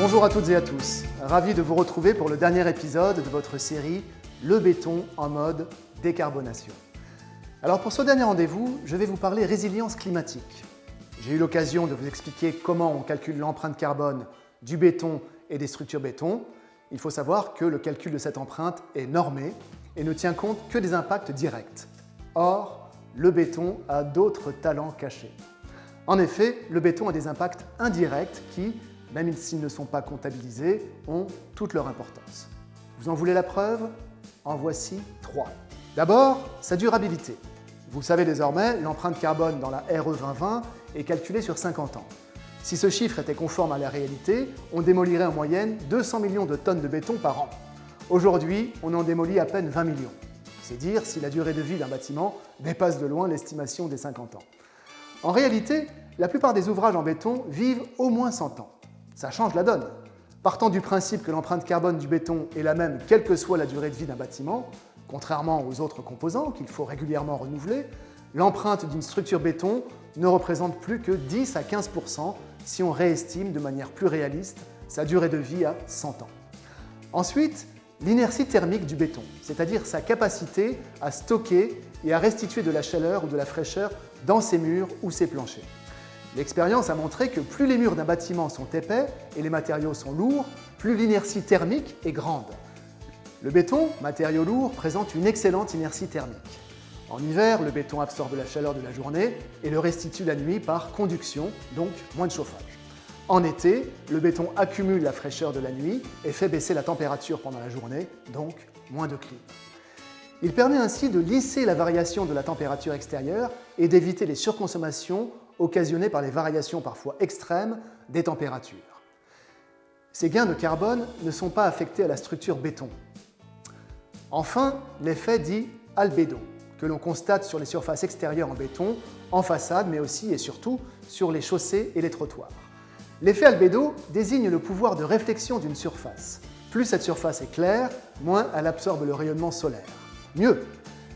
Bonjour à toutes et à tous, ravi de vous retrouver pour le dernier épisode de votre série Le béton en mode décarbonation. Alors pour ce dernier rendez-vous, je vais vous parler résilience climatique. J'ai eu l'occasion de vous expliquer comment on calcule l'empreinte carbone du béton et des structures béton. Il faut savoir que le calcul de cette empreinte est normé et ne tient compte que des impacts directs. Or, le béton a d'autres talents cachés. En effet, le béton a des impacts indirects qui, même s'ils ne sont pas comptabilisés, ont toute leur importance. Vous en voulez la preuve? En voici 3. D'abord, sa durabilité. Vous le savez désormais, l'empreinte carbone dans la RE 2020 est calculée sur 50 ans. Si ce chiffre était conforme à la réalité, on démolirait en moyenne 200 millions de tonnes de béton par an. Aujourd'hui, on en démolit à peine 20 millions. C'est dire si la durée de vie d'un bâtiment dépasse de loin l'estimation des 50 ans. En réalité, la plupart des ouvrages en béton vivent au moins 100 ans. Ça change la donne. Partant du principe que l'empreinte carbone du béton est la même quelle que soit la durée de vie d'un bâtiment, contrairement aux autres composants qu'il faut régulièrement renouveler, l'empreinte d'une structure béton ne représente plus que 10 à 15% si on réestime de manière plus réaliste sa durée de vie à 100 ans. Ensuite, l'inertie thermique du béton, c'est-à-dire sa capacité à stocker et à restituer de la chaleur ou de la fraîcheur dans ses murs ou ses planchers. L'expérience a montré que plus les murs d'un bâtiment sont épais et les matériaux sont lourds, plus l'inertie thermique est grande. Le béton, matériau lourd, présente une excellente inertie thermique. En hiver, le béton absorbe la chaleur de la journée et le restitue la nuit par conduction, donc moins de chauffage. En été, le béton accumule la fraîcheur de la nuit et fait baisser la température pendant la journée, donc moins de clim. Il permet ainsi de lisser la variation de la température extérieure et d'éviter les surconsommations occasionnées par les variations parfois extrêmes des températures. Ces gains de carbone ne sont pas affectés à la structure béton. Enfin, l'effet dit albédo, que l'on constate sur les surfaces extérieures en béton, en façade, mais aussi et surtout sur les chaussées et les trottoirs. L'effet albédo désigne le pouvoir de réflexion d'une surface. Plus cette surface est claire, moins elle absorbe le rayonnement solaire. Mieux,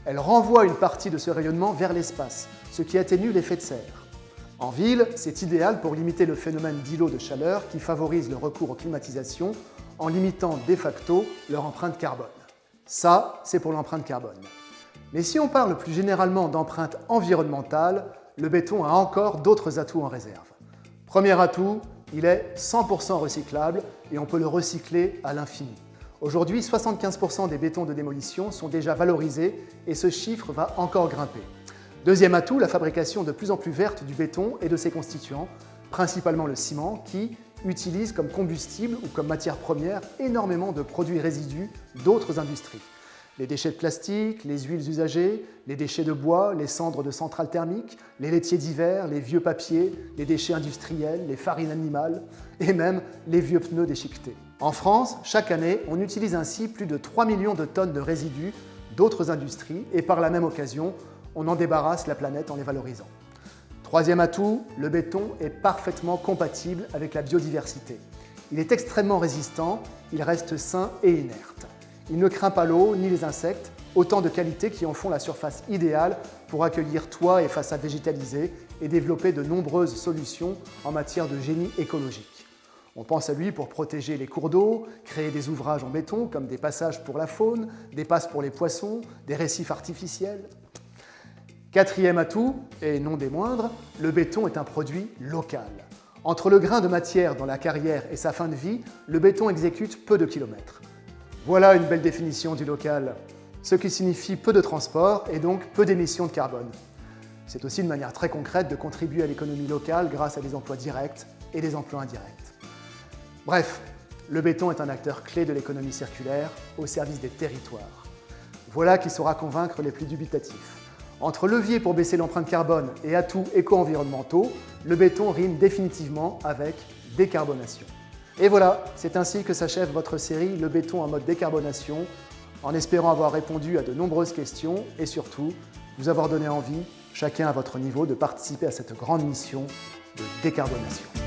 elle renvoie une partie de ce rayonnement vers l'espace, ce qui atténue l'effet de serre. En ville, c'est idéal pour limiter le phénomène d'îlot de chaleur qui favorise le recours aux climatisations en limitant de facto leur empreinte carbone. Ça, c'est pour l'empreinte carbone. Mais si on parle plus généralement d'empreinte environnementale, le béton a encore d'autres atouts en réserve. Premier atout, il est 100% recyclable et on peut le recycler à l'infini. Aujourd'hui, 75% des bétons de démolition sont déjà valorisés et ce chiffre va encore grimper. Deuxième atout, la fabrication de plus en plus verte du béton et de ses constituants, principalement le ciment, qui utilise comme combustible ou comme matière première énormément de produits résidus d'autres industries. Les déchets de plastique, les huiles usagées, les déchets de bois, les cendres de centrales thermiques, les laitiers d'hiver, les vieux papiers, les déchets industriels, les farines animales et même les vieux pneus déchiquetés. En France, chaque année, on utilise ainsi plus de 3 millions de tonnes de résidus d'autres industries et par la même occasion, on en débarrasse la planète en les valorisant. Troisième atout, le béton est parfaitement compatible avec la biodiversité. Il est extrêmement résistant, il reste sain et inerte. Il ne craint pas l'eau ni les insectes, autant de qualités qui en font la surface idéale pour accueillir toits et façades végétalisées et développer de nombreuses solutions en matière de génie écologique. On pense à lui pour protéger les cours d'eau, créer des ouvrages en béton comme des passages pour la faune, des passes pour les poissons, des récifs artificiels. Quatrième atout, et non des moindres, le béton est un produit local. Entre le grain de matière dans la carrière et sa fin de vie, le béton exécute peu de kilomètres. Voilà une belle définition du local, ce qui signifie peu de transport et donc peu d'émissions de carbone. C'est aussi une manière très concrète de contribuer à l'économie locale grâce à des emplois directs et des emplois indirects. Bref, le béton est un acteur clé de l'économie circulaire au service des territoires. Voilà qui saura convaincre les plus dubitatifs. Entre levier pour baisser l'empreinte carbone et atouts éco-environnementaux, le béton rime définitivement avec décarbonation. Et voilà, c'est ainsi que s'achève votre série Le béton en mode décarbonation, en espérant avoir répondu à de nombreuses questions et surtout, vous avoir donné envie, chacun à votre niveau, de participer à cette grande mission de décarbonation.